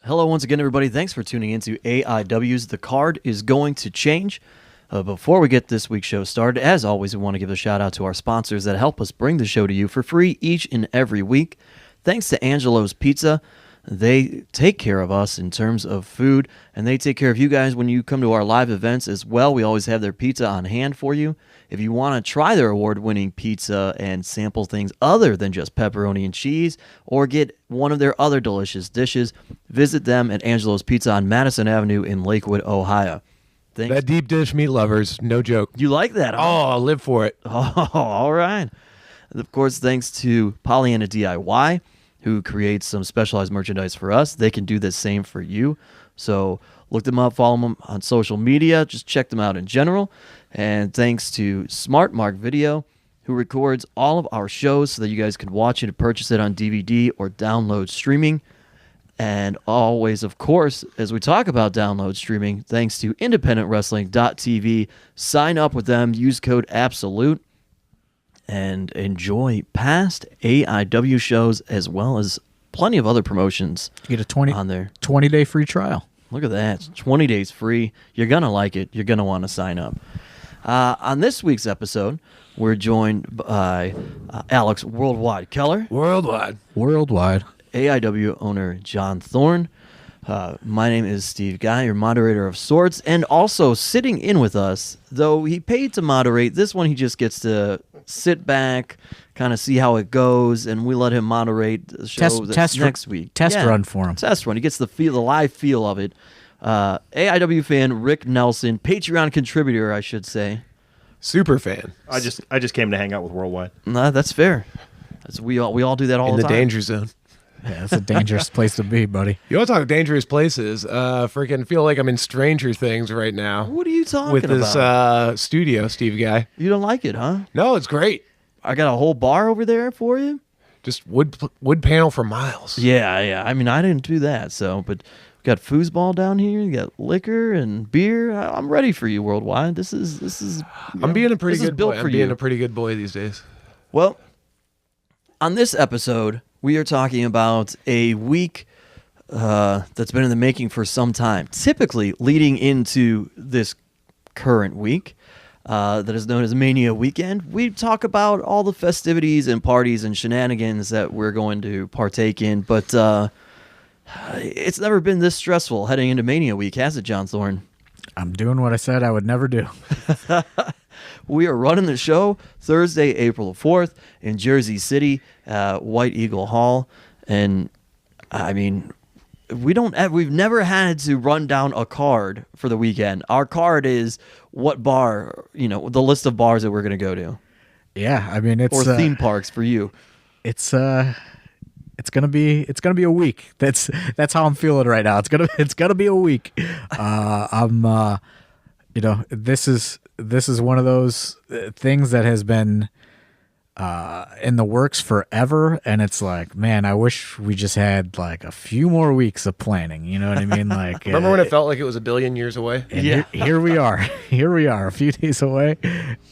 Hello once again, everybody. Thanks for tuning into AIW's The Card is Going to Change. Before we get this week's show started, as always, we want to give a shout out to our sponsors that help us bring the show to you for free each and every week. Thanks to Angelo's Pizza. They take care of us in terms of food, and they take care of you guys when you come to our live events as well. We always have their pizza on hand for you. If you want to try their award-winning pizza and sample things other than just pepperoni and cheese, or get one of their other delicious dishes, visit them at Angelo's Pizza on Madison Avenue in Lakewood, Ohio. Thanks. That deep dish meat lovers, no joke. You like that, huh? Oh, I'll live for it. Oh, all right. And of course, thanks to Pollyanna DIY, who creates some specialized merchandise for us. They can do the same for you. So look them up, follow them on social media, just check them out in general. And thanks to Smart Mark Video, who records all of our shows so that you guys can watch it and purchase it on DVD or download streaming. And always, of course, as we talk about download streaming, thanks to independentwrestling.tv, sign up with them, use code ABSOLUTE, and enjoy past AIW shows as well as plenty of other promotions. You get a on there. 20-day free trial. Look at that. 20 days free. You're going to like it. You're going to want to sign up. On this week's episode, we're joined by Alex Worldwide Keller. Worldwide. AIW owner John Thorne. My name is Steve Guy, your moderator of sorts, and also sitting in with us, though he paid to moderate, this one he just gets to sit back, kind of see how it goes, and we let him moderate the show next week. Test run for him. Test run. He gets the live feel of it. AIW fan Rick Nelson, Patreon contributor, I should say. Super fan. I just came to hang out with Worldwide. Nah, that's fair. We all do that all In the the time. danger zone. Yeah, it's a dangerous place to be, buddy. You want to talk dangerous places? Freaking feel like I'm in Stranger Things right now. What are you talking with about? this studio, Steve Guy. You don't like it, huh? No, it's great. I got a whole bar over there for you. Just wood panel for miles. Yeah. I mean, I didn't do that, but we got foosball down here. You got liquor and beer. I'm ready for you, Worldwide. This is. I'm being a pretty good boy. I'm being a pretty good boy these days. Well, on this episode, we are talking about a week that's been in the making for some time, typically leading into this current week that is known as Mania Weekend. We talk about all the festivities and parties and shenanigans that we're going to partake in, but it's never been this stressful heading into Mania Week, has it, John Thorne? I'm doing what I said I would never do. We are running the show Thursday, April 4th in Jersey City, White Eagle Hall. And I mean, we've never had to run down a card for the weekend. Our card is what bar, the list of bars that we're going to go to. Yeah, I mean, it's or theme parks for you. It's gonna be a week. That's how I'm feeling right now. It's gonna be a week. This is one of those things that has been in the works forever, and it's like, man, I wish we just had like a few more weeks of planning. You know what I mean? Like, remember when it felt like it was a billion years away? Yeah. Here we are. Here we are, a few days away,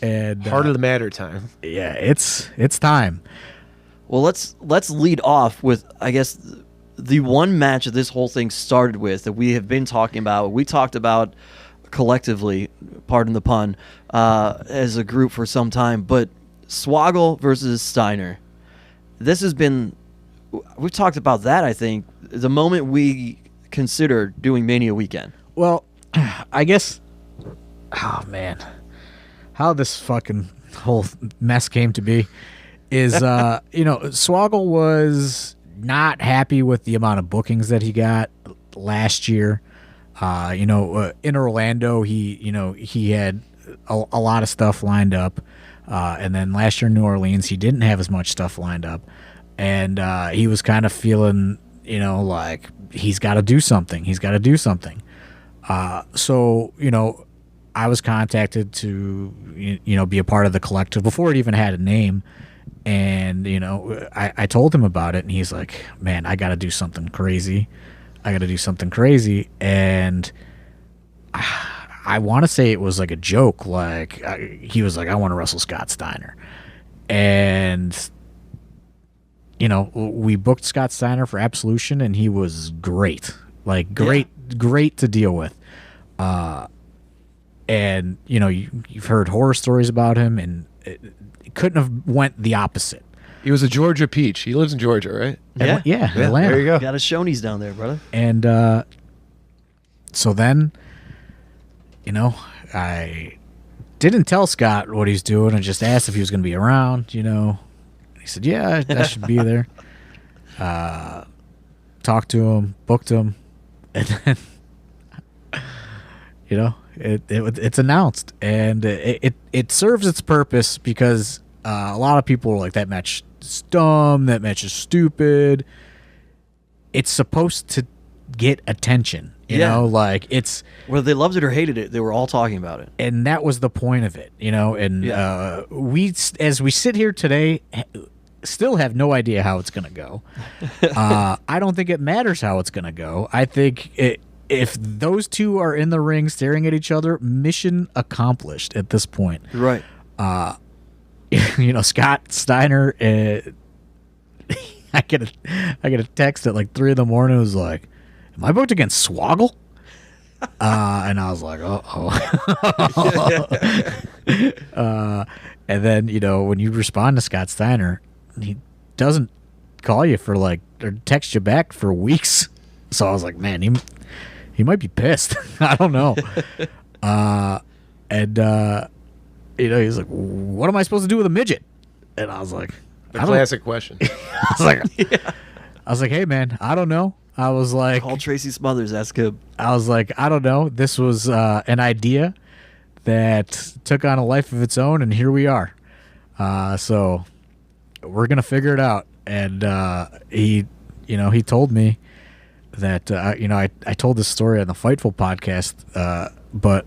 and heart of the matter time. Yeah, it's time. Well, let's lead off with, I guess, the one match that this whole thing started with that we have been talking about. We talked about collectively, pardon the pun, as a group for some time, but Swoggle versus Steiner. We've talked about that, I think, the moment we considered doing Mania Weekend. Well, I guess, oh man, how this fucking whole mess came to be is, Swoggle was not happy with the amount of bookings that he got last year. In Orlando, he had a lot of stuff lined up. And then last year in New Orleans, he didn't have as much stuff lined up. And he was kind of feeling, like he's got to do something. So, I was contacted to, be a part of the collective before it even had a name. And, I told him about it, and he's like, man, I got to do something crazy. And I want to say it was like a joke. Like, he was like, I want to wrestle Scott Steiner. And, we booked Scott Steiner for Absolution, and he was great. Like great to deal with. And you've heard horror stories about him, and it couldn't have went the opposite. He was a Georgia peach. He lives in Georgia, right? Yeah. Atlanta. There you go. Got a Shoney's down there, brother. And so then, I didn't tell Scott what he's doing. I just asked if he was going to be around, He said, yeah, I should be there. Talked to him, booked him, and then, it's announced. And it serves its purpose because a lot of people are like, that match is dumb, that match is stupid. It's supposed to get attention, you know, like it's whether they loved it or hated it, they were all talking about it, and that was the point of it, and we, as we sit here today, still have no idea how it's gonna go. I don't think it matters how it's gonna go. I think if those two are in the ring staring at each other, mission accomplished at this point. Right. Scott Steiner, I get a text at like 3 a.m. It was like, am I booked against Swoggle? And I was like, and then, when you respond to Scott Steiner, he doesn't call you for or text you back for weeks. So I was like, man, he might be pissed. I don't know. He's like, what am I supposed to do with a midget? And I was like, The classic question. I was like, hey man, I don't know. I was like, call Tracy Smothers, ask him. I was like, I don't know. This was an idea that took on a life of its own, and here we are. So we're gonna figure it out. And he told me that I told this story on the Fightful podcast, but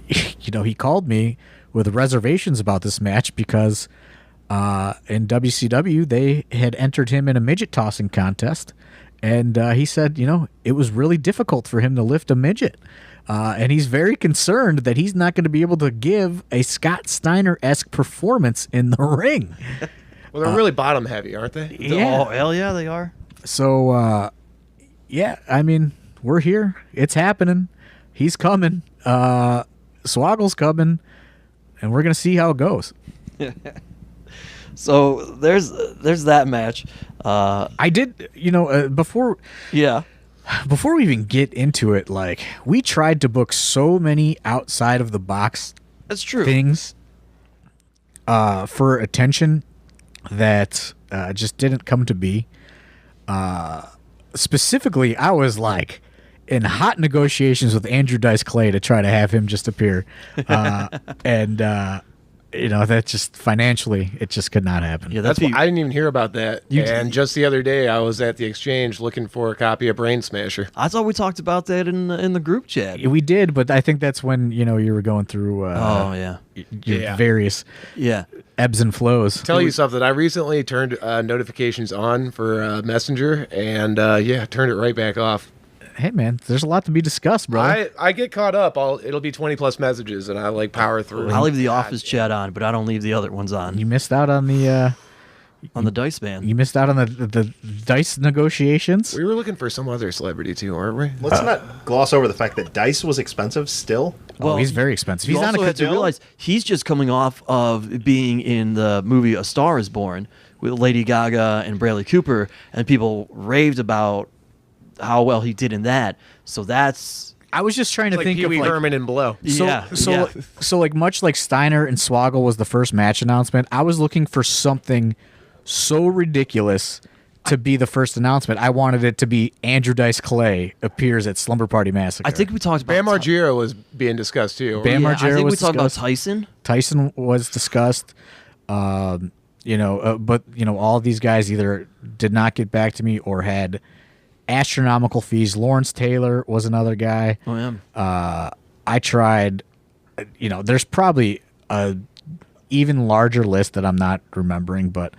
he called me with reservations about this match because in WCW they had entered him in a midget tossing contest. And he said, it was really difficult for him to lift a midget. And he's very concerned that he's not going to be able to give a Scott Steiner-esque performance in the ring. Well, they're really bottom heavy, aren't they? Oh, hell yeah, they are. So, we're here. It's happening. He's coming. Swoggle's coming. And we're going to see how it goes. So there's that match. I did, before we even get into it, we tried to book so many outside of the box That's true. things for attention that just didn't come to be. Specifically, I was in hot negotiations with Andrew Dice Clay to try to have him just appear. That just financially, it just could not happen. Yeah, That's why I didn't even hear about that. And just the other day, I was at the Exchange looking for a copy of Brain Smasher. I thought we talked about that in the group chat. We did, but I think that's when you were going through your various ebbs and flows. Tell you something. I recently turned notifications on for Messenger, and turned it right back off. Hey man, there's a lot to be discussed, bro. I get caught up. It'll be 20 plus messages, and I power through. I leave the office chat on, but I don't leave the other ones on. You missed out on the Dice man. You missed out on the Dice negotiations. We were looking for some other celebrity too, aren't we? Let's not gloss over the fact that Dice was expensive still. Well, he's very expensive. You He's not also a have to realize he's just coming off of being in the movie A Star Is Born with Lady Gaga and Bradley Cooper, and people raved about how well he did in that. So that's... I was just trying to think Pee Wee of Herman and Blow. So much like Steiner and Swoggle was the first match announcement, I was looking for something so ridiculous to be the first announcement. I wanted it to be Andrew Dice Clay appears at Slumber Party Massacre. I think we talked about... Bam Margera was being discussed too. Bam Margera I think was we talked about discussed. Tyson. Tyson was discussed. But all these guys either did not get back to me or had astronomical fees. Lawrence Taylor was another guy. Oh, yeah. I tried, there's probably a even larger list that I'm not remembering, but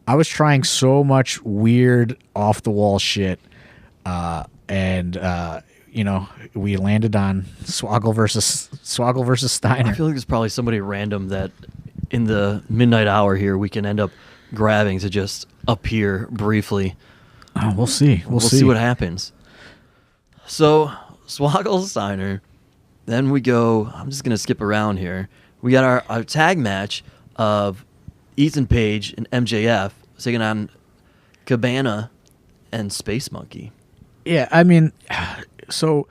I was trying so much weird off the wall shit. And we landed on Swoggle versus Steiner. I feel like there's probably somebody random that in the midnight hour here we can end up grabbing to just appear briefly. Oh, we'll see. We'll see what happens. So Swoggle Steiner. Then we go. I'm just gonna skip around here. We got our tag match of Ethan Page and MJF taking on Cabana and Space Monkey. Yeah, I mean, so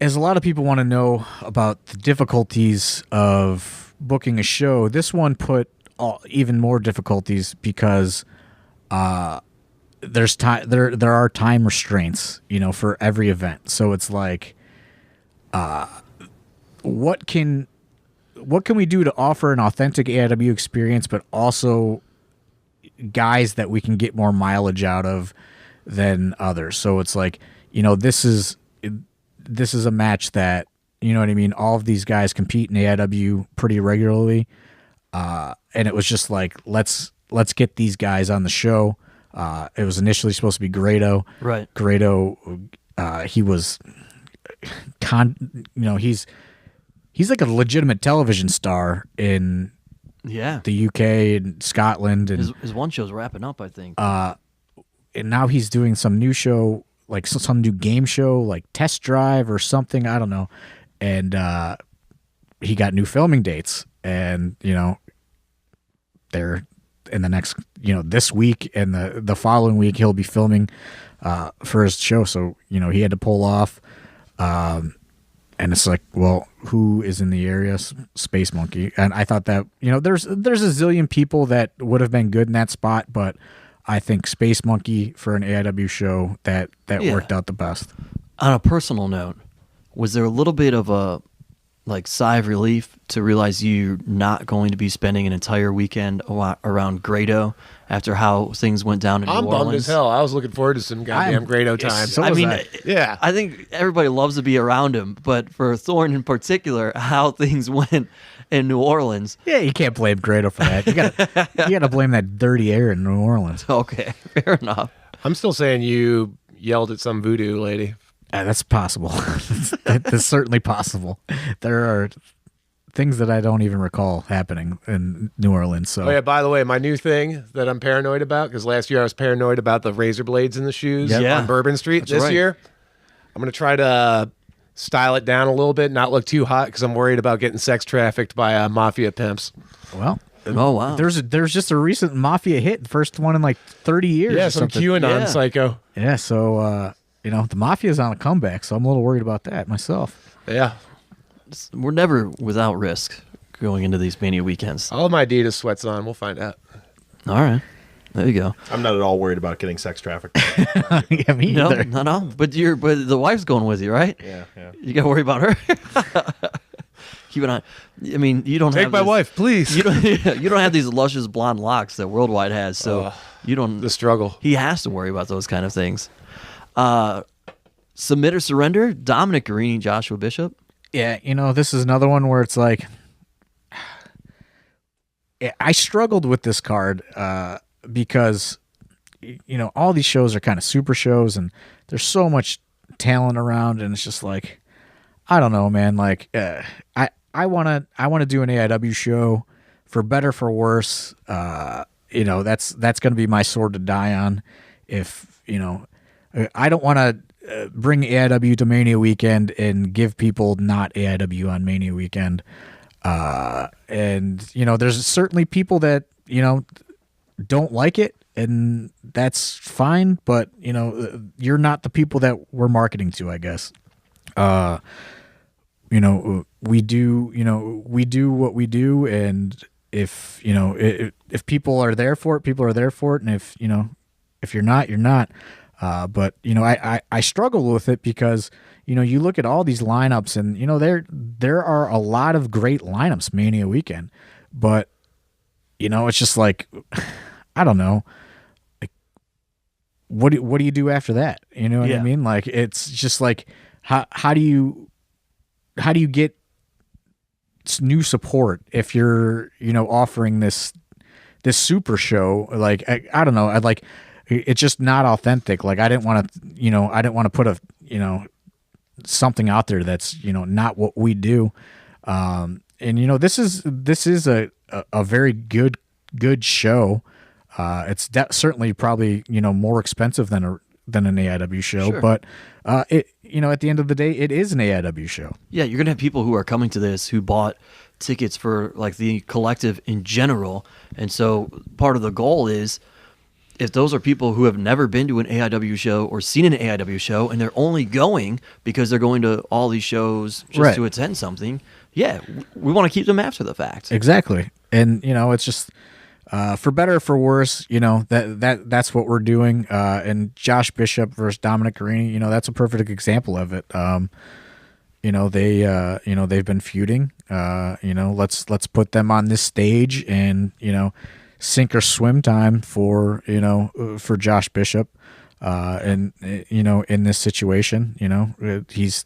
as a lot of people want to know about the difficulties of booking a show, this one put even more difficulties because there's time. There are time restraints, for every event. So it's like, what can we do to offer an authentic AIW experience, but also guys that we can get more mileage out of than others? So it's like, this is a match that, you know what I mean, all of these guys compete in AIW pretty regularly, and it was just like, let's get these guys on the show. It was initially supposed to be Grado. Right. Grado, he was he's like a legitimate television star in the UK and Scotland, and his one show's wrapping up, I think. and now he's doing some new show, like some new game show, like Test Drive or something. I don't know. And he got new filming dates, and they're in the next, this week and the following week he'll be filming for his show. So he had to pull off. And it's like, well, who is in the area? Space Monkey. And I thought that, there's a zillion people that would have been good in that spot, but I think Space Monkey for an AIW show that worked out the best. On a personal note, was there a little bit of a sigh of relief to realize you're not going to be spending an entire weekend around Grado after how things went down in New Orleans? I'm bummed as hell. I was looking forward to some goddamn Grado time. So I mean, yeah. I think everybody loves to be around him, but for Thorne in particular, how things went in New Orleans. Yeah, you can't blame Grado for that. You gotta blame that dirty air in New Orleans. Okay, fair enough. I'm still saying you yelled at some voodoo lady. That's possible. That's certainly possible. There are things that I don't even recall happening in New Orleans. So, oh yeah, by the way, my new thing that I'm paranoid about, because last year I was paranoid about the razor blades in the shoes on Bourbon Street. That's this right. year, I'm going to try to style it down a little bit, not look too hot, because I'm worried about getting sex trafficked by mafia pimps. well, Oh wow. there's just a recent Mafia hit, the first one in like 30 years. Yeah, or some something. QAnon Yeah. psycho. Yeah, so the Mafia's on a comeback, so I'm a little worried about that myself. Yeah. We're never without risk going into these Mania weekends. All of my Adidas sweats on. We'll find out. All right. There you go. I'm not at all worried about getting sex trafficked. Yeah, me No, either. no. But the wife's going with you, right? Yeah. You got to worry about her. Keep an eye. I mean, you don't Take have my this- wife, please. You don't. You don't have these luscious blonde locks that Worldwide has, so you don't. The struggle. He has to worry about those kind of things. Submit or surrender. Dominic Guarini, Joshua Bishop. Yeah, this is another one where it's like, I struggled with this card because, all these shows are kind of super shows, and there's so much talent around, and it's just like, I don't know, man. Like, I want to do an AIW show, for better for worse. That's going to be my sword to die on. If I don't want to bring AIW to Mania weekend and give people not AIW on Mania weekend. And there's certainly people that don't like it, and that's fine. But you're not the people that we're marketing to, I guess. We do what we do, and if if people are there for it, people are there for it, and if you're not, you're not. But I struggle with it because you look at all these lineups, and there are a lot of great lineups Mania weekend, but it's just like, I don't know, like what do you do after that? You know what I mean? Like, it's just like, how do you get new support if you're offering this super show? Like, I don't know, I'd like, it's just not authentic. Like, I didn't want to put a something out there that's not what we do. And this is a very good show. It's certainly probably more expensive than than an AIW show, Sure. but it at the end of the day, it is an AIW show. Yeah, you're gonna have people who are coming to this who bought tickets for like the collective in general, and so part of the goal is if those are people who have never been to an AIW show or seen an AIW show, and they're only going because they're going to all these shows just Right. to attend something. Yeah, we want to keep them after the fact. Exactly, and it's just for better or for worse. That's what we're doing. And Josh Bishop versus Dominic Garrini, that's a perfect example of it. They've been feuding. Let's put them on this stage and sink or swim time for Josh Bishop. And in this situation, he's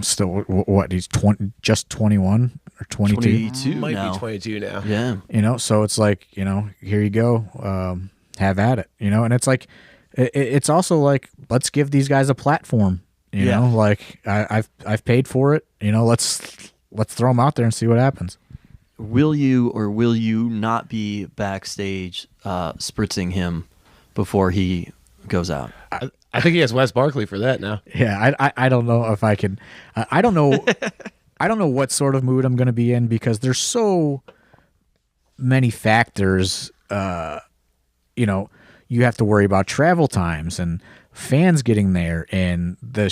still what he's 20, just 21 or 22. 22 Might now. be 22 now. Yeah. So it's like, here you go, have at it, and it's like, it's also like, let's give these guys a platform, Yeah. like I've paid for it, let's throw them out there and see what happens. Will you or will you not be backstage spritzing him before he goes out? I think he has Wes Barkley for that now. Yeah. I don't know if I can, I don't know. I don't know what sort of mood I'm going to be in because there's so many factors. You have to worry about travel times and fans getting there and the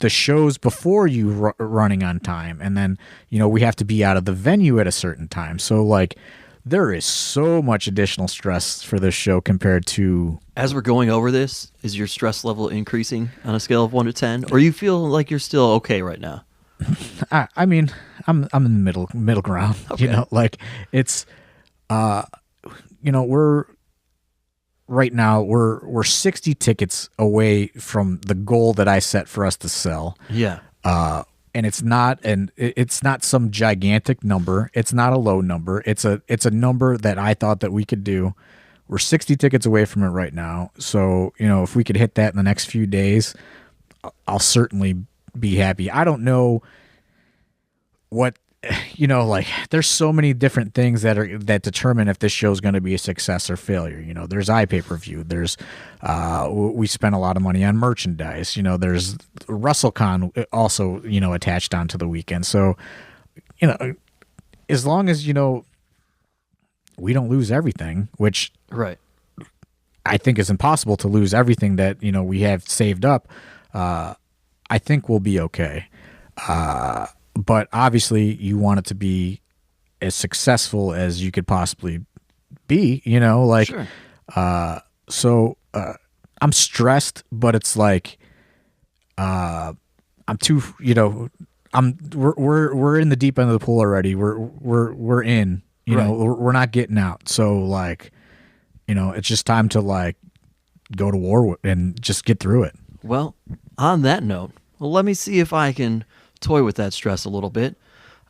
shows before you running on time. And then, we have to be out of the venue at a certain time. So like there is so much additional stress for this show compared to. As we're going over this, is your stress level increasing on a scale of 1 to 10, or you feel like you're still okay right now? I mean, I'm in the middle ground. Okay. Like it's, we're right now we're 60 tickets away from the goal that I set for us to sell. Yeah. And it's not some gigantic number. It's not a low number. It's a number that I thought that we could do. We're 60 tickets away from it right now. So, if we could hit that in the next few days, I'll certainly be happy. I don't know what, like there's so many different things that determine if this show is going to be a success or failure. There's iPay-per-view. There's, we spent a lot of money on merchandise. There's WrestleCon also, attached onto the weekend. So, as long as, we don't lose everything, which Right. I think is impossible to lose everything that, we have saved up. I think we'll be okay. But obviously you want it to be as successful as you could possibly be, Sure. So I'm stressed, but it's like, I'm too, we're in the deep end of the pool already. We're in, Right. we're not getting out. So like, it's just time to like go to war and just get through it. Well, on that note, let me see if I can toy with that stress a little bit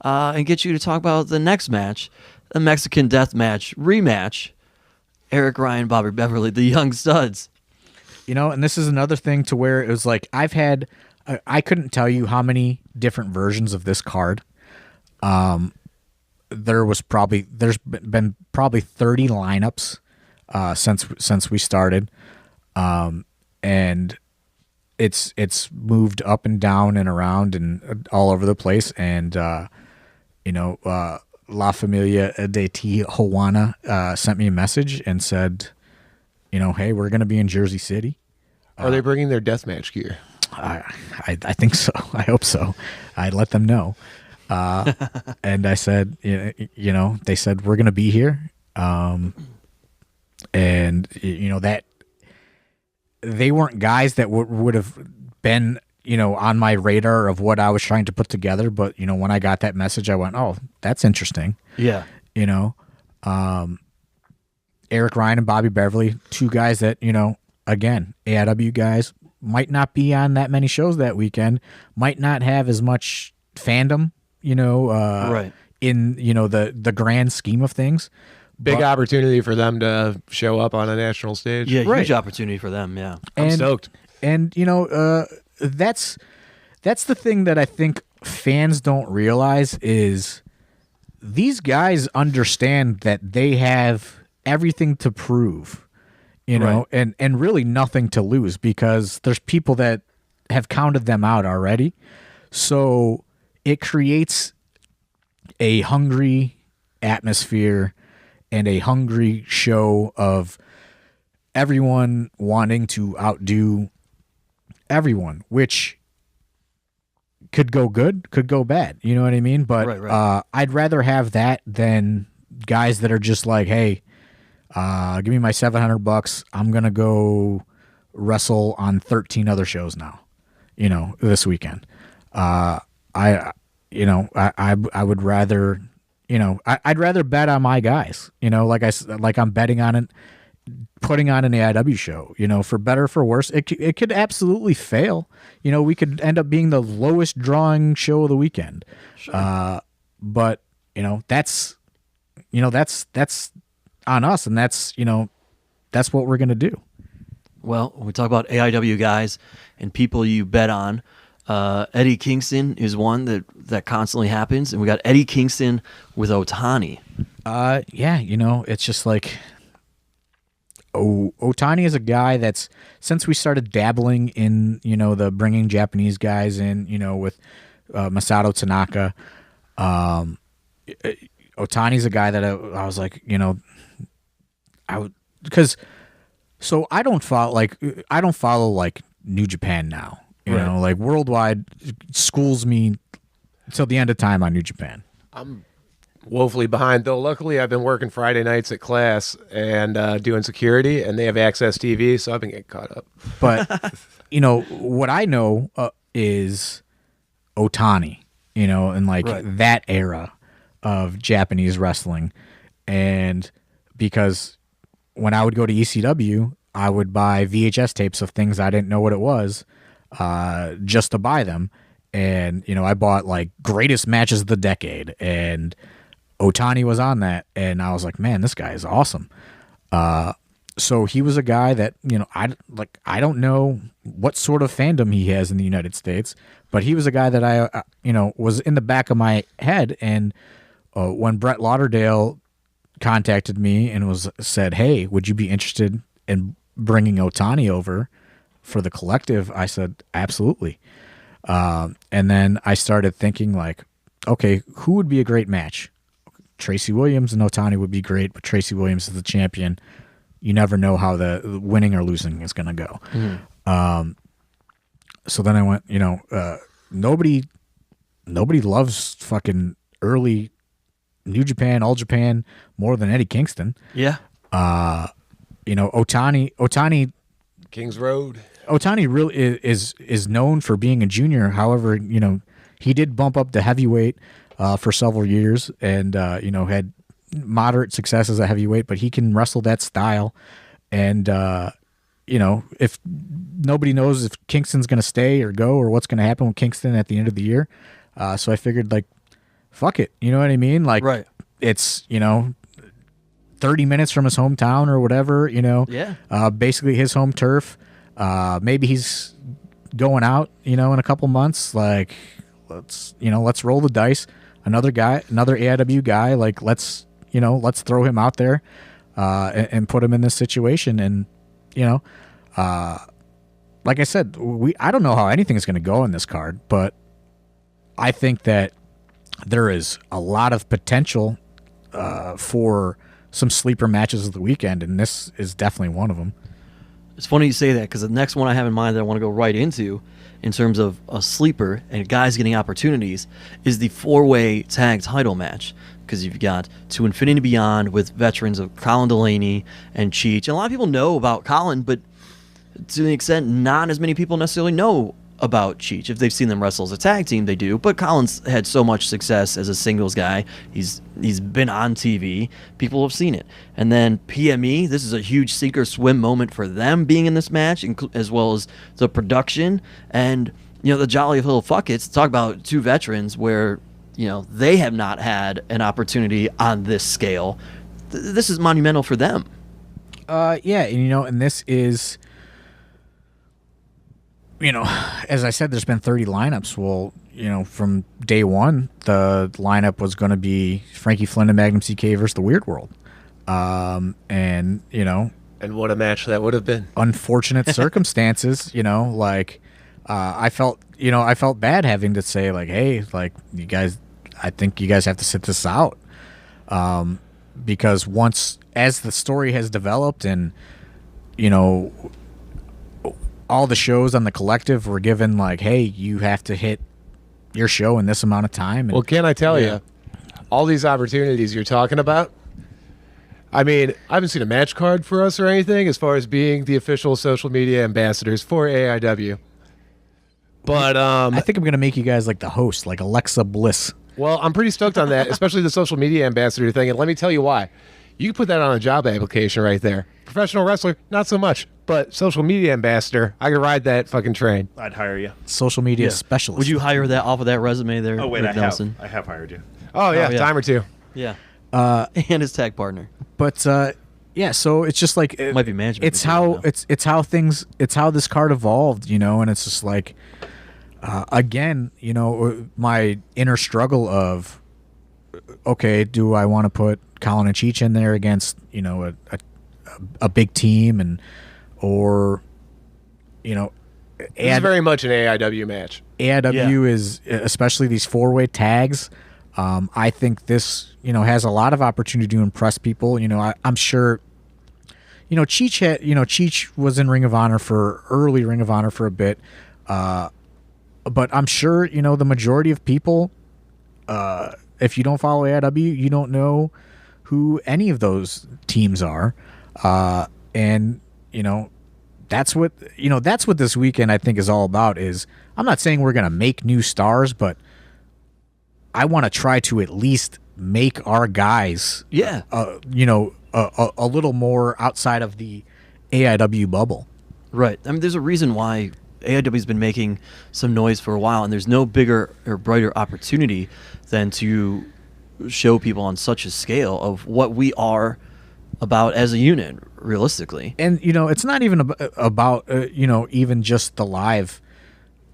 and get you to talk about the next match, the Mexican Death Match rematch. Eric Ryan, Bobby Beverly, the Young Studs. And this is another thing to where it was like I couldn't tell you how many different versions of this card. There's been probably 30 lineups since we started, and it's moved up and down and around and all over the place. And La Familia de Tijuana sent me a message and said, hey, we're going to be in Jersey City. Are they bringing their deathmatch gear? I think so. I hope so. I let them know. And I said, they said, we're going to be here. And that they weren't guys that would have been, on my radar of what I was trying to put together. But, when I got that message, I went, oh, that's interesting. Yeah. Eric Ryan and Bobby Beverly, two guys that, again, AIW guys, might not be on that many shows that weekend, might not have as much fandom, Right. in, the grand scheme of things. Big opportunity for them to show up on a national stage. Yeah, Right. huge opportunity for them, yeah. I'm stoked. And, that's the thing that I think fans don't realize is these guys understand that they have everything to prove. you know, and really nothing to lose because there's people that have counted them out already. So it creates a hungry atmosphere and a hungry show of everyone wanting to outdo everyone, which could go good, could go bad. You know what I mean? But I'd rather have that than guys that are just like, hey, give me my $700. I'm going to go wrestle on 13 other shows now, you know, this weekend. I would rather, you know, I'd rather bet on my guys, you know, like I'm betting on it, putting on an AIW show, you know, for better or for worse. It could absolutely fail. You know, we could end up being the lowest drawing show of the weekend. Sure. But you know, that's on us, and that's what we're gonna do. Well, when we talk about AIW guys and people you bet on, Eddie Kingston is one that constantly happens, and we got Eddie Kingston with Otani. Yeah, you know, it's just like Otani is a guy that's, since we started dabbling in, you know, the bringing Japanese guys in, you know, with Masato Tanaka, Otani's a guy that I was like, you know, because I don't follow like New Japan now, you know, like Worldwide schools me till the end of time on New Japan. I'm woefully behind, though. Luckily, I've been working Friday nights at class and doing security, and they have Access TV, so I've been getting caught up. But, you know, what I know is Otani, you know, and like that era of Japanese wrestling. And because when I would go to ECW, I would buy VHS tapes of things I didn't know what it was, just to buy them. And, you know, I bought like greatest matches of the decade, and Otani was on that, and I was like, man, this guy is awesome. So he was a guy that, you know, I don't know what sort of fandom he has in the United States, but he was a guy that I you know, was in the back of my head. And when Brett Lauderdale contacted me and said, hey, would you be interested in bringing Otani over for the collective? I said, absolutely. And then I started thinking like, okay, who would be a great match? Tracy Williams and Otani would be great, but Tracy Williams is the champion. You never know how the winning or losing is going to go. Mm-hmm. So then I went, you know, nobody loves fucking early New Japan, All Japan more than Eddie Kingston. Yeah. You know, Otani Kings Road. Otani really is known for being a junior. However, you know, he did bump up to heavyweight for several years, and you know, had moderate success as a heavyweight, but he can wrestle that style. And you know, if nobody knows if Kingston's going to stay or go or what's going to happen with Kingston at the end of the year, so I figured like, fuck it, you know what I mean? Like, it's, you know, 30 minutes from his hometown or whatever, you know. Yeah. Basically his home turf. Maybe he's going out, you know, in a couple months. Like, let's roll the dice. Another AIW guy. Like, let's throw him out there, and put him in this situation. And, you know, like I said, I don't know how anything is going to go in this card, but I think that there is a lot of potential for some sleeper matches of the weekend, and this is definitely one of them. It's funny you say that, because the next one I have in mind that I want to go right into in terms of a sleeper and guys getting opportunities is the 4-way tag title match, because you've got To Infinity and Beyond with veterans of Colin Delaney and Cheech. And a lot of people know about Colin, but to the extent not as many people necessarily know about Cheech. If they've seen them wrestle as a tag team, they do. But Colin's had so much success as a singles guy. He's been on TV. People have seen it. And then PME, this is a huge sink or swim moment for them being in this match, as well as the production. And, you know, the Jolly Little Fuckets, talk about two veterans where, you know, they have not had an opportunity on this scale. This is monumental for them. Yeah, and, you know, and this is, you know, as I said, there's been 30 lineups. Well, you know, from day one, the lineup was going to be Frankie Flynn and Magnum CK versus the Weird World. And, you know, And what a match that would have been. Unfortunate circumstances, like I felt bad having to say like, hey, like you guys, I think you guys have to sit this out, because as the story has developed and all the shows on the collective were given like, hey, you have to hit your show in this amount of time. And, Well, can I tell you, all these opportunities you're talking about, I mean, I haven't seen a match card for us or anything as far as being the official social media ambassadors for AIW. But I think I'm going to make you guys like the host, like Alexa Bliss. well, I'm pretty stoked on that, especially the social media ambassador thing. And let me tell you why. You can put that on a job application right there. Professional wrestler, not so much. But social media ambassador, I could ride that fucking train. I'd hire you. Social media Yeah. specialist. Would you hire that off of that resume there? Oh wait, Rick Nelson? I have hired you. Oh, yeah, Oh, yeah. time or two. Yeah. And his tag partner. But yeah, so it's just like Might be management It's material how now. it's how this card evolved, and it's just like again, my inner struggle of okay, do I want to put Colin and Cheech in there against a big team or This is very much an AIW match. AIW is, especially these four-way tags. I think this, has a lot of opportunity to impress people. I'm sure, Cheech was in early Ring of Honor for a bit. But I'm sure, the majority of people, if you don't follow AIW, you don't know who any of those teams are. And, that's what this weekend I think is all about. Is I'm not saying we're going to make new stars, but I want to try to at least make our guys, Yeah. a little more outside of the AIW bubble. Right. I mean, there's a reason why AIW's been making some noise for a while, and there's no bigger or brighter opportunity than to show people on such a scale of what we are about as a unit, realistically. And it's not even about even just the live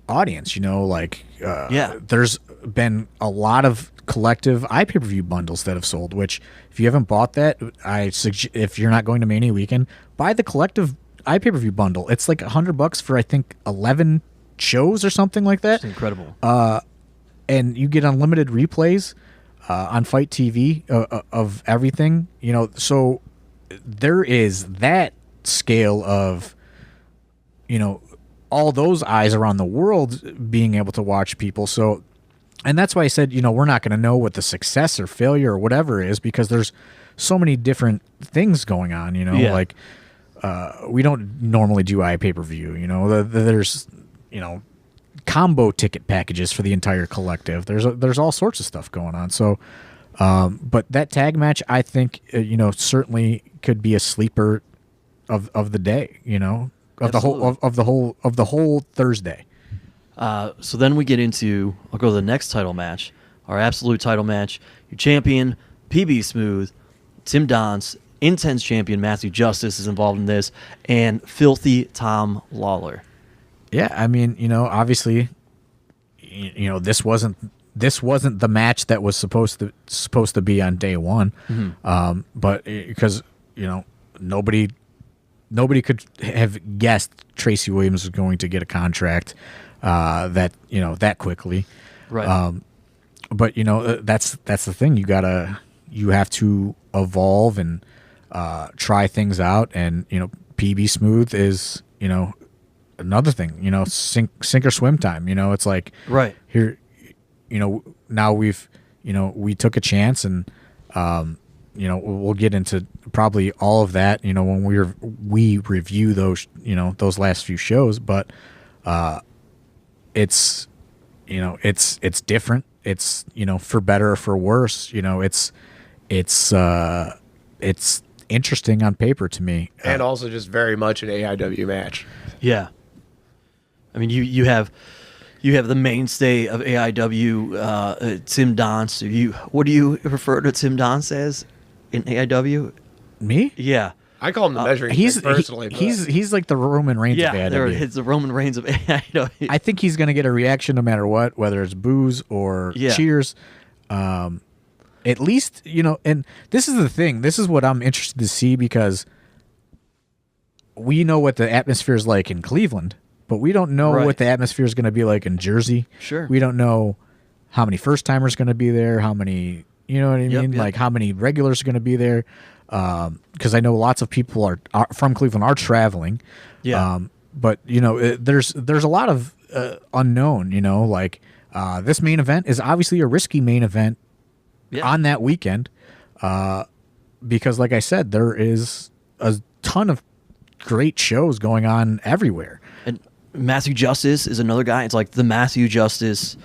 audience. There's been a lot of collective iPay-per-view bundles that have sold. Which, if you haven't bought that, I suggest, if you're not going to Mania weekend, buy the collective iPay-per-view bundle. It's like $100 for I think 11 shows or something like that. It's incredible. And you get unlimited replays on Fight TV of everything. So there is that scale of all those eyes around the world being able to watch people. So, and that's why I said we're not going to know what the success or failure or whatever is, because there's so many different things going on. Yeah. Like we don't normally do iPay-per-view. There's combo ticket packages for the entire collective. There's all sorts of stuff going on. So, but that tag match, I think, certainly could be a sleeper of the day. Of the whole Thursday. So then we get into, I'll go to the next title match, our absolute title match. Your champion, PB Smooth, Tim Donst, Intense champion Matthew Justice is involved in this, and Filthy Tom Lawler. Yeah, I mean, obviously, this wasn't the match that was supposed to be on day one, but because nobody could have guessed Tracy Williams was going to get a contract that quickly, Right. but that's the thing. You have to evolve and try things out, and PB Smooth is another thing. Sink or swim time. It's like Right. here. Now we took a chance, and we'll get into probably all of that when we review those last few shows, but it's different. It's for better or for worse. It's interesting on paper to me, And also just very much an AIW match. Yeah. I mean, you have the mainstay of AIW, Tim Donst. What do you refer to Tim Donst as in AIW? me. Yeah. I call him the measuring He's stick personally. but- he's like the Roman Reigns Yeah, of AIW. there it is, the Roman Reigns of AIW. I think he's going to get a reaction no matter what, whether it's boos or Yeah. cheers. At least, and this is the thing. This is what I'm interested to see, because we know what the atmosphere is like in Cleveland, but we don't know Right. what the atmosphere is going to be like in Jersey. Sure. We don't know how many first timers going to be there, how many, you know what I mean? Yep. Like how many regulars are going to be there. Because I know lots of people are from Cleveland are traveling. Yeah. But you know, there's a lot of unknown, you know, like this main event is obviously a risky main event Yeah. on that weekend. Because like I said, there is a ton of great shows going on everywhere. And Matthew Justice is another guy. It's like the Matthew Justice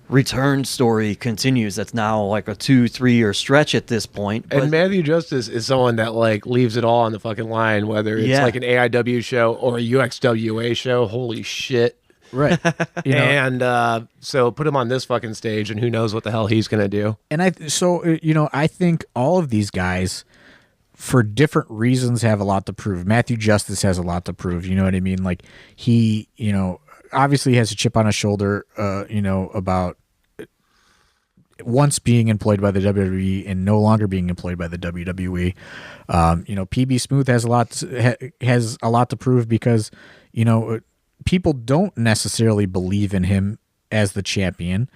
return story continues. That's now like a 2-3 year stretch at this point. But And Matthew Justice is someone that like leaves it all on the fucking line, whether it's Yeah. like an AIW show or a UXWA show. Holy shit. Right. You know, And so put him on this fucking stage, and who knows what the hell he's gonna do. and I think all of these guys for different reasons have a lot to prove. Matthew Justice has a lot to prove, you know what I mean? Like he, you know, obviously has a chip on his shoulder, you know, about once being employed by the WWE and no longer being employed by the WWE. You know, PB Smooth has a lot to prove because, you know, people don't necessarily believe in him as the champion,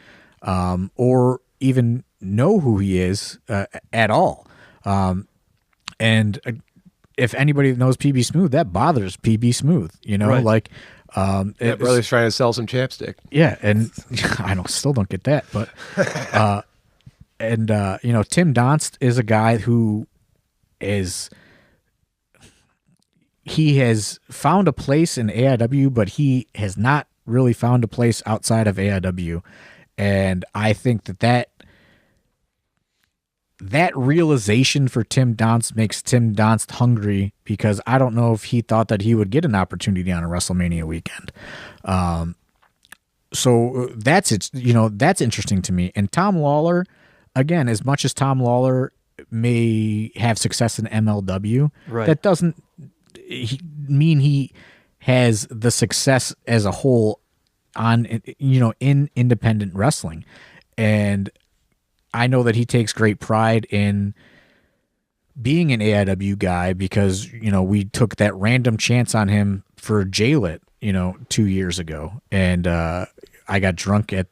or even know who he is at all. And if anybody knows PB Smooth, that bothers PB Smooth. You know, Right. like That brother's trying to sell some chapstick. yeah, and I still don't get that, but you know, Tim Donst is a guy who he has found a place in AIW, but he has not really found a place outside of AIW, and I think that realization for Tim Donst makes Tim Donst hungry, because I don't know if he thought that he would get an opportunity on a WrestleMania weekend. So that's it. You know, that's interesting to me. And Tom Lawler, again, as much as Tom Lawler may have success in MLW, Right. that doesn't mean he has the success as a whole on, you know, in independent wrestling. And I know that he takes great pride in being an AIW guy because, you know, we took that random chance on him for J-Lit, you know, 2 years ago. And I got drunk at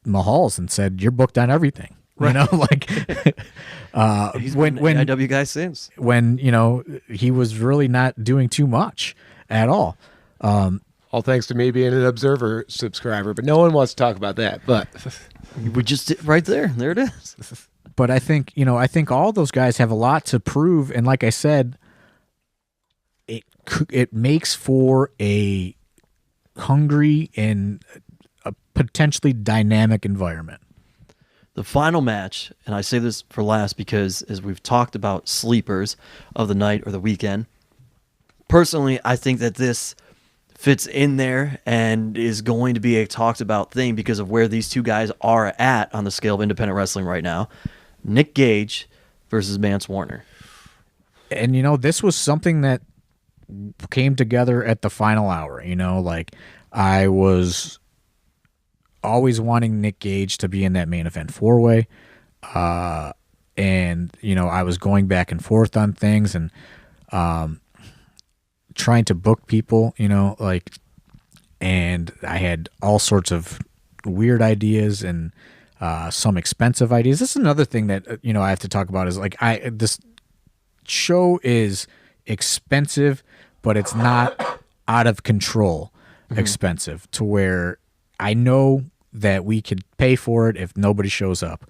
Mahal's and said, "You're booked on everything." You know, like he's when been an AIW guy since. when, you know, he was really not doing too much at all. All thanks to me being an Observer subscriber, but no one wants to talk about that. But We just did right there. There it is. But I think, you know, all those guys have a lot to prove, and like I said, it makes for a hungry and a potentially dynamic environment. The final match, and I say this for last because as we've talked about sleepers of the night or the weekend, personally, I think that this fits in there and is going to be a talked about thing because of where these two guys are at on the scale of independent wrestling right now. Nick Gage versus Mance Warner. And, you know, this was something that came together at the final hour. You know, like I was always wanting Nick Gage to be in that main event 4-way. And, you know, I was going back and forth on things and trying to book people, you know, like, and I had all sorts of weird ideas and some expensive ideas. This is another thing that, you know, I have to talk about is like, this show is expensive, but it's not out of control expensive to where I know that we could pay for it if nobody shows up,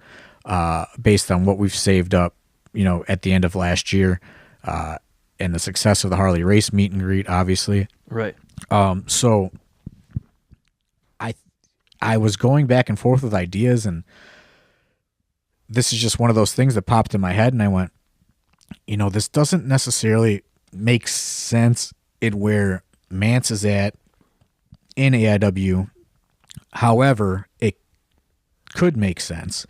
based on what we've saved up, you know, at the end of last year, and the success of the Harley Race meet and greet, obviously. Right. So I was going back and forth with ideas, and this is just one of those things that popped in my head, and I went, you know, this doesn't necessarily make sense in where Mance is at in AIW. However, it could make sense,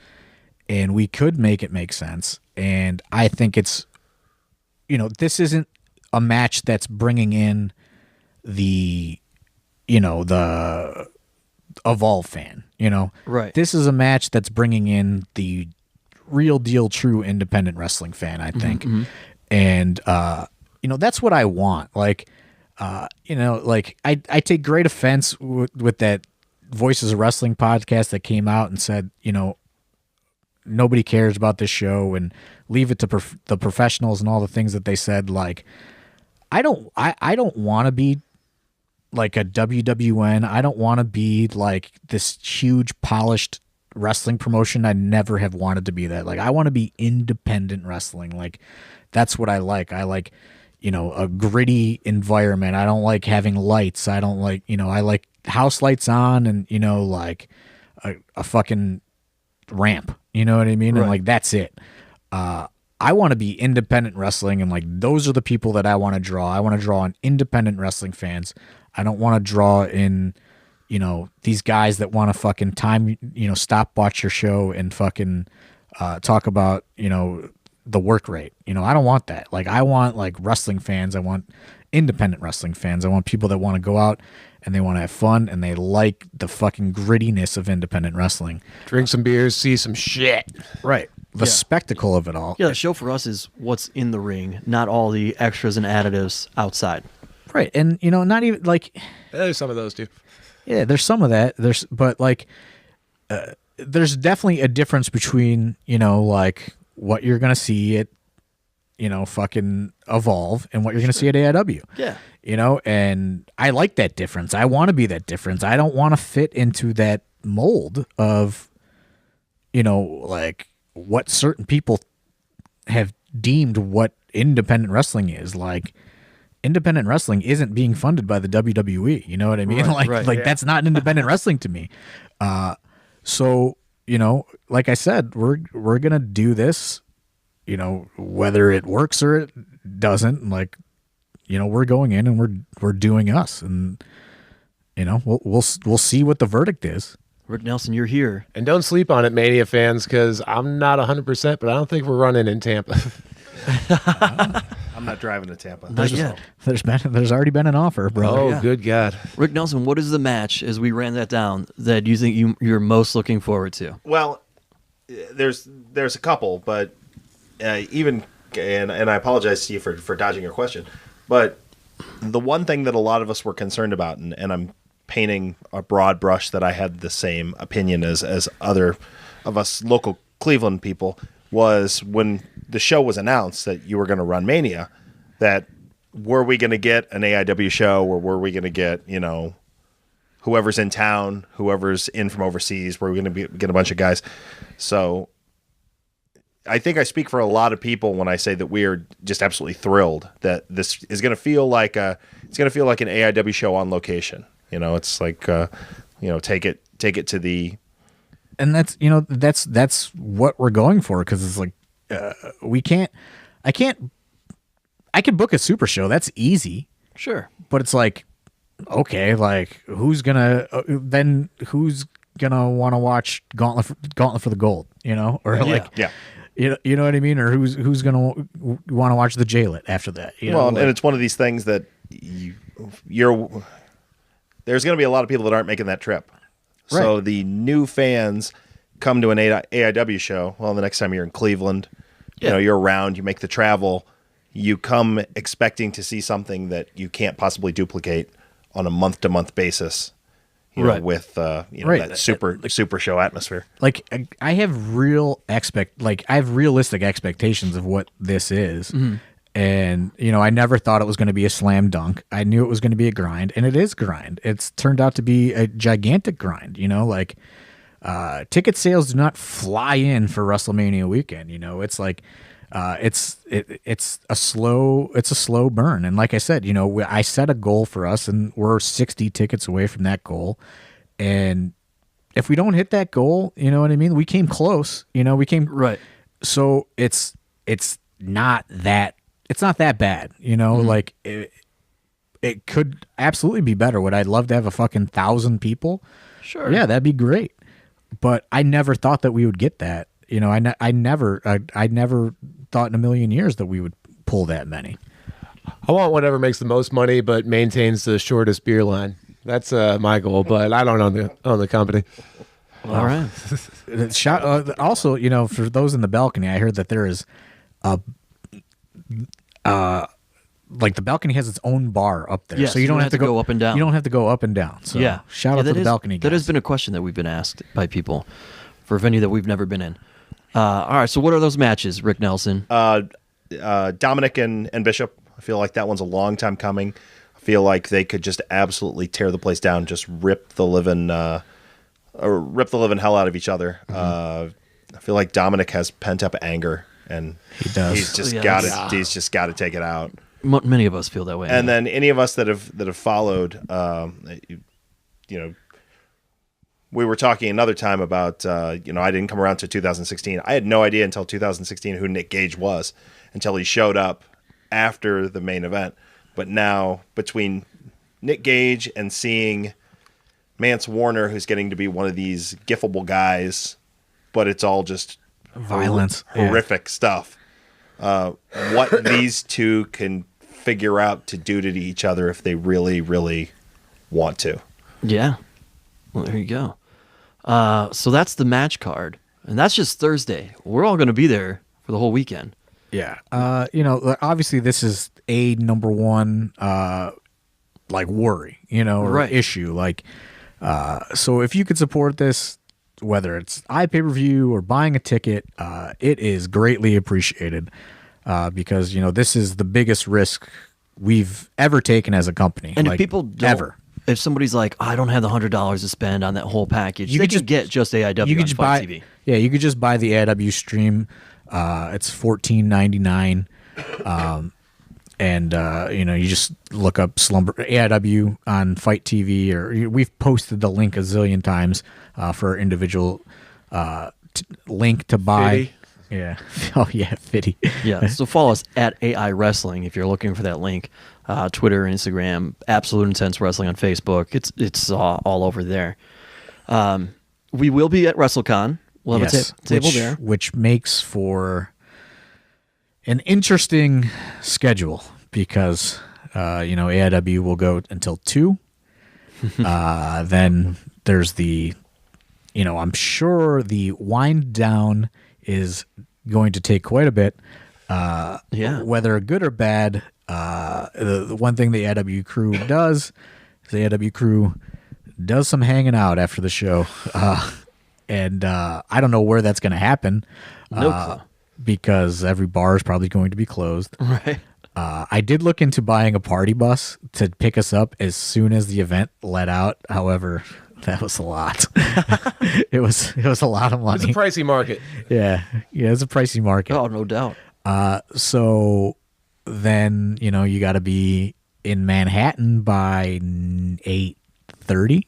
and we could make it make sense. And I think it's, you know, this isn't a match that's bringing in the, you know, the Evolve fan, you know. Right. This is a match that's bringing in the real deal, true independent wrestling fan, I think. And, you know, that's what I want. Like, Like I take great offense with that Voices of Wrestling podcast that came out and said, nobody cares about this show and leave it to the professionals and all the things that they said. Like, I don't want to be like a WWN. I don't want to be like this huge polished wrestling promotion. I never have wanted to be that. Like, I want to be independent wrestling. Like, that's what I like. I like, a gritty environment. I don't like having lights. I don't like, I like house lights on and, like a fucking ramp. You know what I mean? Right. And like, that's it. I want to be independent wrestling, and like, those are the people that I want to draw. I want to draw in independent wrestling fans. I don't want to draw in, these guys that want to fucking stopwatch your show and fucking talk about, the work rate. I don't want that. Like, I want like wrestling fans. I want independent wrestling fans. I want people that want to go out and they want to have fun and they like the fucking grittiness of independent wrestling. Drink some beers, see some shit. Right. The spectacle of it all. Yeah, the show for us is what's in the ring, not all the extras and additives outside. Right. And, not even like... There's some of those too. Yeah, there's some of that. But like, there's definitely a difference between, like what you're going to see at, fucking Evolve and what you're going to see at AIW. Yeah. And I like that difference. I want to be that difference. I don't want to fit into that mold of, like what certain people have deemed what independent wrestling is. Like, independent wrestling isn't being funded by the WWE. You know what I mean? Right, that's not independent wrestling to me. So, like I said, we're going to do this, whether it works or it doesn't. Like, we're going in and we're doing us, and, we'll see what the verdict is. Rick Nelson, you're here. And don't sleep on it, Mania fans, because I'm not 100%, but I don't think we're running in Tampa. I'm not driving to Tampa. Not yet. There's already been an offer, bro. Oh, yeah. good God. Rick Nelson, what is the match, as we ran that down, that you think you're most looking forward to? Well, there's a couple, but even and I apologize to you for dodging your question, but the one thing that a lot of us were concerned about, and I'm painting a broad brush that I had the same opinion as other of us local Cleveland people, was when the show was announced that you were going to run Mania, that were we going to get an AIW show, or were we going to get, whoever's in town, whoever's in from overseas, were we going to get a bunch of guys? So I think I speak for a lot of people when I say that we are just absolutely thrilled that this is going to feel like an AIW show on location. It's like, take it to the... And that's that's what we're going for, because it's like I can book a super show, that's easy, Sure. but it's like, okay, like who's gonna want to watch Gauntlet for the Gold, or like Yeah. you know what I mean, or who's gonna want to watch the J-Lit after that? And it's one of these things that there's going to be a lot of people that aren't making that trip. So Right. the new fans come to an AIW show. Well, the next time you're in Cleveland, you're around, you make the travel, you come expecting to see something that you can't possibly duplicate on a month-to-month basis, Right. with Right. that super show atmosphere. like I have realistic expectations of what this is. Mm-hmm. And, I never thought it was going to be a slam dunk. I knew it was going to be a grind, and it is grind. It's turned out to be a gigantic grind, ticket sales do not fly in for WrestleMania weekend. It's like, it's a slow burn. And like I said, I set a goal for us, and we're 60 tickets away from that goal. And if we don't hit that goal, you know what I mean? We came close, Right. So it's not that bad, like it could absolutely be better. Would I love to have a fucking 1,000 people? Sure. Yeah, that'd be great. But I never thought that we would get that. I never thought in a million years that we would pull that many. I want whatever makes the most money but maintains the shortest beer line. That's my goal, but I don't own the company. All right. Also, for those in the balcony, I heard that there is a like the balcony has its own bar up there, Yeah, so you don't have to go up and down. You don't have to go up and down. So shout out to the balcony guys. That has been a question that we've been asked by people for a venue that we've never been in. All right, so what are those matches, Rick Nelson? Dominic and Bishop. I feel like that one's a long time coming. I feel like they could just absolutely tear the place down, just rip the living hell out of each other. I feel like Dominic has pent up anger, and He does. He's just got to take it out. Many of us feel that way. And then any of us that have followed, we were talking another time about, I didn't come around to 2016. I had no idea until 2016 who Nick Gage was until he showed up after the main event. But now between Nick Gage and seeing Mance Warner, who's getting to be one of these gifable guys, but it's all just Violence. horrific stuff. What these two can figure out to do to each other if they really, really want to. Yeah. Well, there you go. So that's the match card, and that's just Thursday. We're all going to be there for the whole weekend. Yeah. Obviously this is a number one, like worry, or Right. issue. Like, so if you could support this, whether it's iPay-per-view or buying a ticket, it is greatly appreciated. Because, this is the biggest risk we've ever taken as a company. And like, if people don't, if somebody's like, I don't have the $100 to spend on that whole package, they can get just AIW you on could just Fight buy, TV. Yeah, you could just buy the AIW stream. It's $14.99. And you just look up Slumber AIW on Fight TV, or we've posted the link a zillion times for individual link to buy. Fitty. Yeah. Oh yeah, Fitty. Yeah, so follow us at AI Wrestling if you're looking for that link. Twitter, Instagram, Absolute Intense Wrestling on Facebook. It's all over there. We will be at WrestleCon. We'll have a table there. Which makes for an interesting schedule because, AIW will go until 2. Then there's the, I'm sure the wind down is going to take quite a bit. Whether good or bad, the one thing the AIW crew does is the AIW crew does some hanging out after the show. And I don't know where that's going to happen. No clue. Because every bar is probably going to be closed. Right. I did look into buying a party bus to pick us up as soon as the event let out. However, that was a lot. It was a lot of money. It's a pricey market. Yeah, it's a pricey market. Oh, no doubt. So then you got to be in Manhattan by 8:30.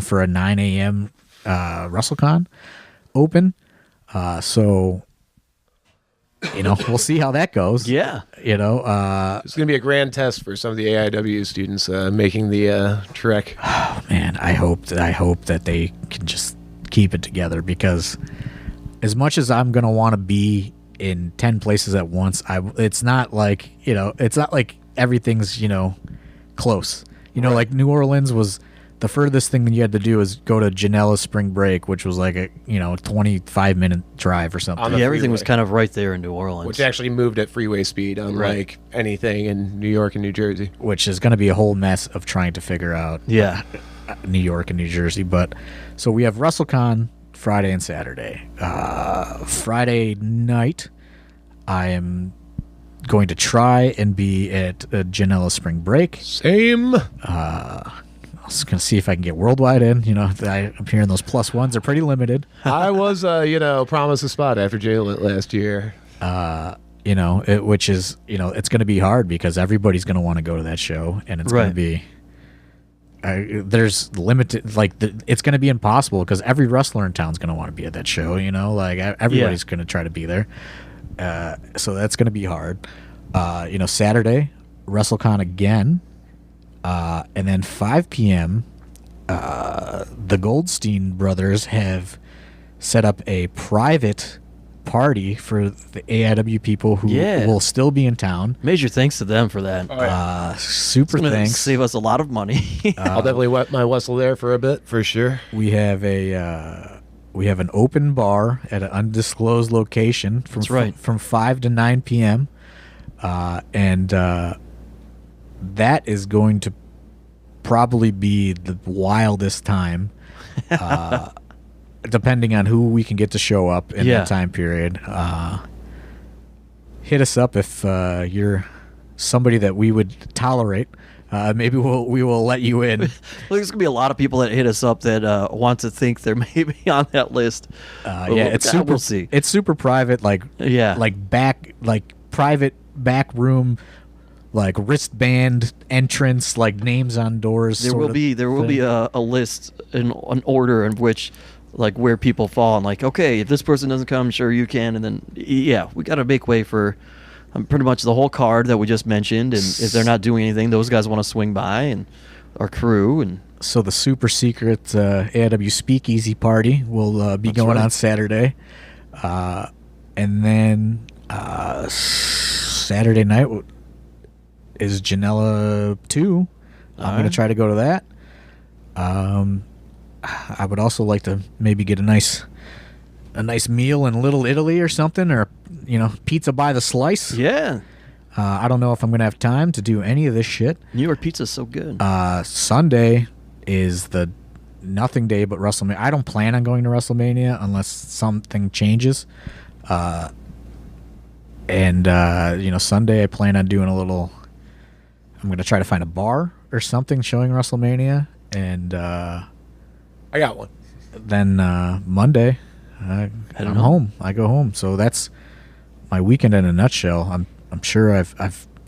For a 9 a.m. WrestleCon open. So we'll see how that goes. Yeah. It's going to be a grand test for some of the AIW students making the trek. Oh man, I hope that they can just keep it together, because as much as I'm going to want to be in 10 places at once, it's not like, it's not like everything's, close. Like New Orleans was the furthest thing that you had to do is go to Janela Spring Break, which was like a 25-minute drive or something. Yeah, everything was kind of right there in New Orleans. Which actually moved at freeway speed, unlike anything in New York and New Jersey. Which is going to be a whole mess of trying to figure out Yeah. New York and New Jersey. But so we have WrestleCon Friday and Saturday. Friday night, I am going to try and be at Janela Spring Break. Same. I was going to see if I can get worldwide in. I'm hearing those +1s are pretty limited. I was, promised a spot after J-Lit last year. Which is, it's going to be hard because everybody's going to want to go to that show, and it's going to be, there's limited, it's going to be impossible because every wrestler in town is going to want to be at that show, everybody's going to try to be there. So that's going to be hard. Saturday, WrestleCon again. And then 5 p.m., the Goldstein brothers have set up a private party for the AIW people who will still be in town. Major thanks to them for that. Super thanks. Save us a lot of money. I'll definitely wet my whistle there for a bit, for sure. We have an open bar at an undisclosed location from 5 to 9 p.m. And that is going to probably be the wildest time, depending on who we can get to show up in that time period. Hit us up if you're somebody that we would tolerate. Maybe we will let you in. Well, there's gonna be a lot of people that hit us up that want to think they're maybe on that list. It's super. We'll see. It's super private, like private back room, like wristband entrance, like names on doors. There will be a list in an order in which, like, where people fall, and like, okay, if this person doesn't come, sure you can, and then we got to make way for pretty much the whole card that we just mentioned, and if they're not doing anything, those guys want to swing by, and our crew. And so the super secret AIW Speakeasy party will be going on Saturday, and then Saturday night is Janela 2. I'm going to try to go to that. I would also like to maybe get a nice meal in Little Italy or something, or pizza by the slice. Yeah. I don't know if I'm going to have time to do any of this shit. New York pizza's so good. Sunday is the nothing day but WrestleMania. I don't plan on going to WrestleMania unless something changes. Sunday I plan on doing I'm going to try to find a bar or something showing WrestleMania, and I got one. Then Monday I'm home. I go home. So that's my weekend in a nutshell. I'm sure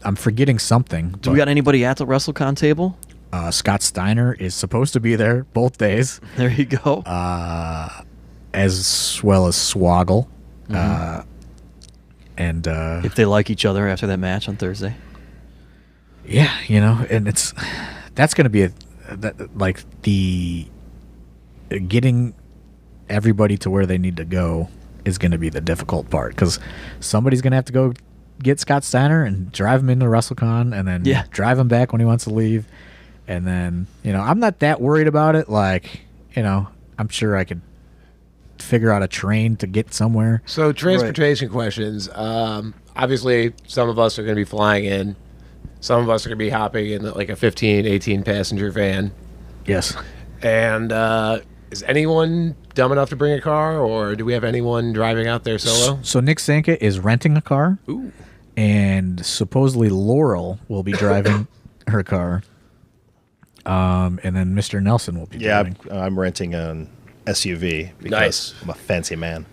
I'm forgetting something. Do we got anybody at the WrestleCon table? Scott Steiner is supposed to be there both days. There you go. As well as Swoggle. And if they like each other after that match on Thursday. Yeah, and that's going to be the getting everybody to where they need to go is going to be the difficult part, because somebody's going to have to go get Scott Steiner and drive him into WrestleCon, and then drive him back when he wants to leave. And then, I'm not that worried about it. Like, I'm sure I could figure out a train to get somewhere. So transportation questions. Obviously, some of us are going to be flying in. Some of us are going to be hopping in like a 15, 18 passenger van. Yes. And is anyone dumb enough to bring a car, or do we have anyone driving out there solo? So Nick Sanka is renting a car. Ooh. And supposedly Laurel will be driving her car. And then Mr. Nelson will be driving. Yeah, I'm renting an SUV because Nice. I'm a fancy man.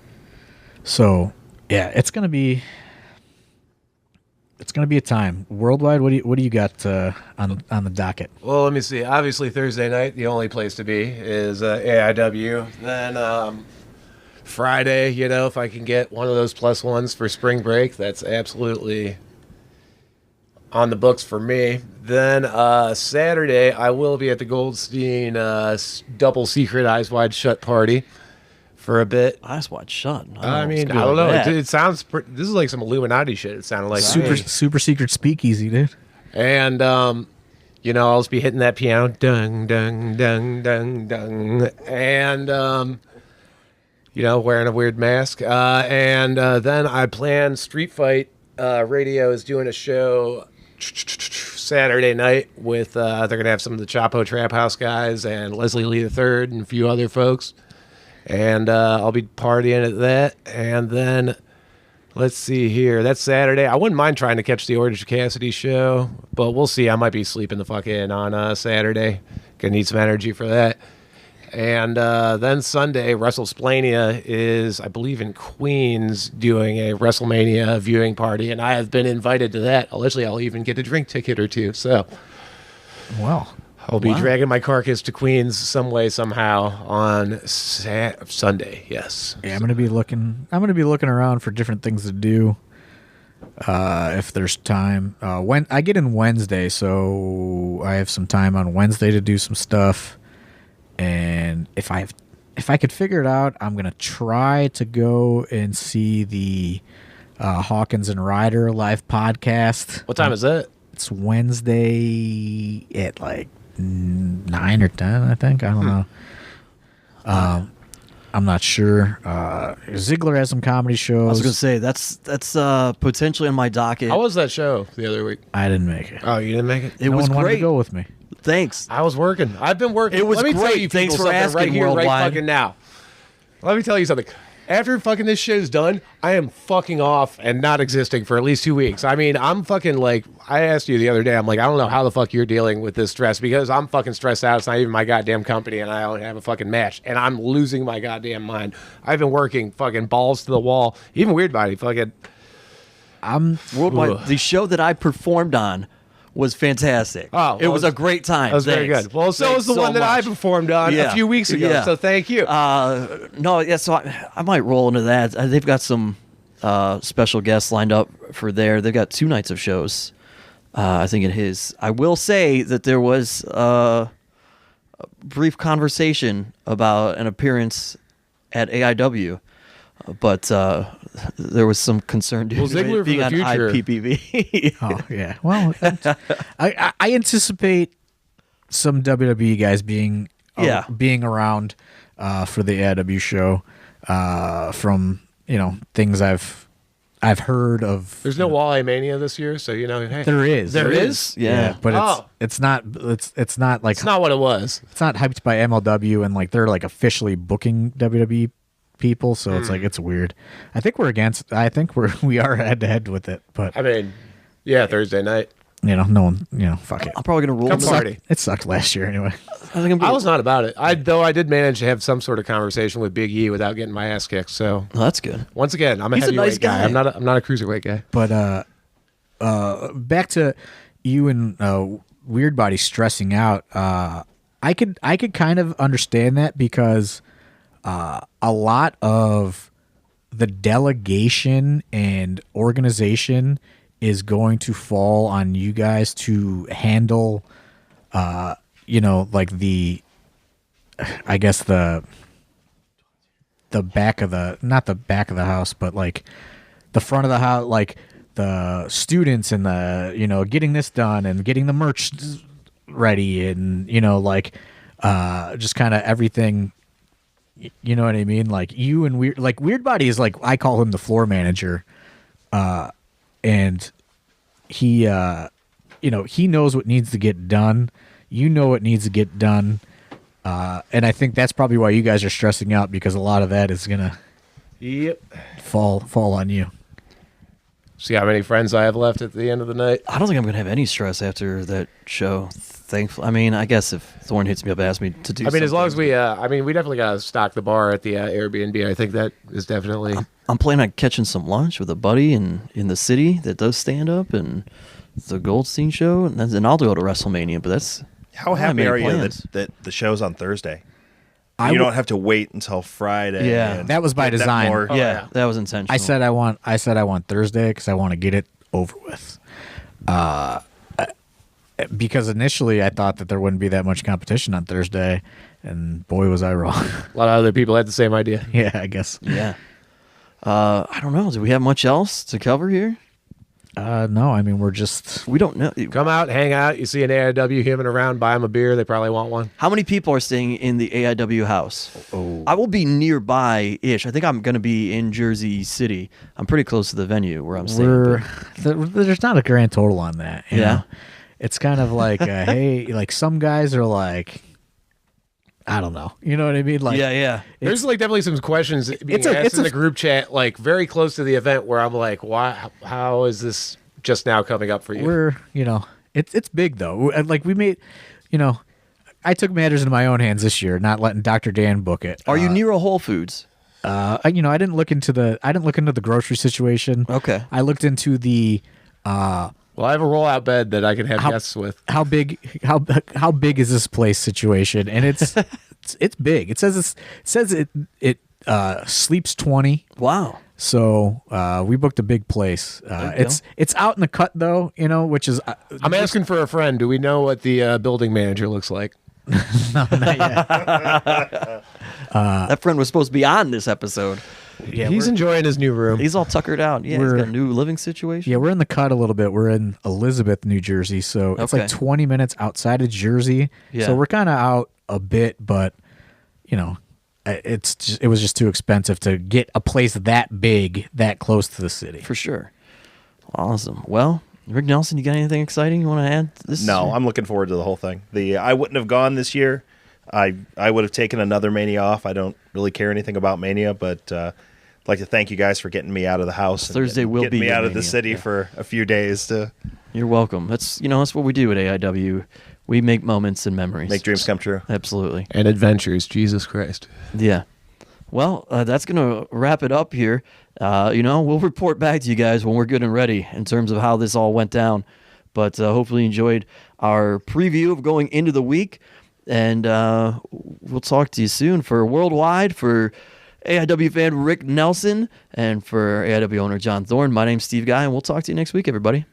So, yeah, it's gonna be a time. Worldwide, what do you got on the docket? Well, let me see. Obviously, Thursday night, the only place to be is AIW. Then Friday, if I can get one of those plus ones for spring break, that's absolutely on the books for me. Then Saturday, I will be at the Goldstein double secret Eyes Wide Shut party for a bit. Eyes Wide Shut. I don't know. It sounds. This is like some Illuminati shit. It sounded like super secret speakeasy, dude. And I'll just be hitting that piano, dung dung dung dung dung, and wearing a weird mask. And then I plan Street Fight Radio is doing a show Saturday night with they're gonna have some of the Chapo Trap House guys and Leslie Lee III and a few other folks, and I'll be partying at that. And then let's see here, that's Saturday. I wouldn't mind trying to catch the Orange Cassidy show, but we'll see. I might be sleeping the fuck in on Saturday. Gonna need some energy for that. And then Sunday, WrestleSplania is, I believe, in Queens doing a WrestleMania viewing party, and I have been invited to that. Allegedly, I'll even get a drink ticket or two. So, Wow. I'll be dragging my carcass to Queens some way, somehow on Sunday. Yes. Yeah, I'm gonna be looking around for different things to do. If there's time, when I get in Wednesday, so I have some time on Wednesday to do some stuff. And if I could figure it out, I'm gonna try to go and see the Hawkins and Ryder live podcast. What time is that? It's Wednesday at like 9 or 10, I think. I don't know. I'm not sure. Ziggler has some comedy shows. I was gonna say that's potentially on my docket. How was that show the other week? I didn't make it. Oh, you didn't make it? It No was one wanted to great. go with me. Thanks. I was working. I've been working. It was Let me tell great. you Thanks people for something asking, right here, right Worldwide. fucking now. Let me tell you something. After fucking this show's done, I am fucking off and not existing for at least 2 weeks. I mean, I'm fucking like, I asked you the other day, I'm like, I don't know how the fuck you're dealing with this stress because I'm fucking stressed out. It's not even my goddamn company and I don't have a fucking match and I'm losing my goddamn mind. I've been working fucking balls to the wall. Even Weird Body fucking. Worldwide. Ugh. The show that I performed on was fantastic. Oh, it was a great time. That was very Thanks. good. Well, so Thanks was the one that I much. performed on Yeah. a few weeks ago. Yeah. So thank you. No, yeah. So I might roll into that. They've got some special guests lined up for there. They've got 2 nights of shows. I think in his. I will say that there was a brief conversation about an appearance at AIW. But there was some concern due Well, to Ziggler it being for on the future. IPPV. Oh yeah. Well, I anticipate some WWE guys being being around for the AIW show from things I've heard of. There's no Walleye Mania this year, so hey. There is. There is? Yeah. but Oh. it's not like It's not what it was. it's not hyped by MLW and like they're like officially booking WWE people, so it's like it's weird. I think we are head to head with it, but I mean, yeah, Thursday night. no one, fuck it. I'm probably gonna roll. Come into party. It sucked last year anyway. I think I'm I gonna, was not about it. I did manage to have some sort of conversation with Big E without getting my ass kicked. So Oh, that's good. once again, I'm a He's a heavyweight nice guy. I'm not a cruiserweight guy. But back to you and Weird Body stressing out. I could kind of understand that because a lot of the delegation and organization is going to fall on you guys to handle, like I guess the back of not the back of the house, but like the front of the house, like the students and the, getting this done and getting the merch ready and, just kind of everything. You know what I mean? Like you and Weird Body is like, I call him the floor manager. And he, he knows what needs to get done. You know what needs to get done. And I think that's probably why you guys are stressing out because a lot of that is going to fall on you. See how many friends I have left at the end of the night. I don't think I'm gonna have any stress after that show. Thankfully, I mean, I guess if Thorne hits me up, asks me to do. I mean, as long as something. we definitely got to stock the bar at the Airbnb. I think that is definitely. I'm planning on catching some lunch with a buddy in the city that does stand up and the Goldstein show, and then I'll go to WrestleMania. But that's How I don't have happy many are you plans. that the show's on Thursday? I You would- don't have to wait until Friday. Yeah. and That was by get that design. more- Oh, yeah, yeah. that was intentional. I said I want Thursday because I want to get it over with. Because initially I thought that there wouldn't be that much competition on Thursday, and boy was I wrong. A lot of other people had the same idea. Yeah, I guess. yeah. I don't know. Do we have much else to cover here? No, I mean we're just We don't know. Come out, hang out. You see an AIW humming around, buy them a beer. They probably want one. How many people are staying in the AIW house? Oh. I will be nearby-ish. I think I'm going to be in Jersey City. I'm pretty close to the venue where I'm staying. there's not a grand total on that. you Yeah. know? It's kind of like hey, like some guys are like, I don't know. You know what I mean? Like yeah. There's like definitely some questions being it's asked in a- the group chat, like very close to the event, where I'm like, why? How is this just now coming up for you? we're it's big though. Like we made, I took matters into my own hands this year, not letting Dr. Dan book it. Are you near a Whole Foods? I didn't look into the grocery situation. Okay. I looked into the Well, I have a rollout bed that I can have guests with. how big is this place situation, and it's big. It says it sleeps 20. Wow. So we booked a big place. It's out in the cut though, which is I'm asking for a friend. Do we know what the building manager looks like? not yet. That friend was supposed to be on this episode. Yeah, He's enjoying his new room. He's all tuckered out. Yeah, he's got a new living situation. Yeah, we're in the cut a little bit. We're in Elizabeth, New Jersey, so it's Okay. like 20 minutes outside of Jersey. Yeah. So we're kind of out a bit, but it was just too expensive to get a place that big that close to the city. For sure. Awesome. Well, Rick Nelson, you got anything exciting you want to add to this? No, I'm looking forward to the whole thing. I wouldn't have gone this year. I would have taken another Mania off. I don't really care anything about Mania, but I'd like to thank you guys for getting me out of the house. Thursday will getting be me out of Mania. the city for a few days to You're welcome. That's what we do at AIW. We make moments and memories. make dreams come true. Absolutely. And adventures, Jesus Christ. Yeah. Well, that's going to wrap it up here. We'll report back to you guys when we're good and ready in terms of how this all went down. But hopefully you enjoyed our preview of going into the week. And we'll talk to you soon. For Worldwide, for AIW fan Rick Nelson, and for AIW owner John Thorne, my name's Steve Guy, and we'll talk to you next week, everybody.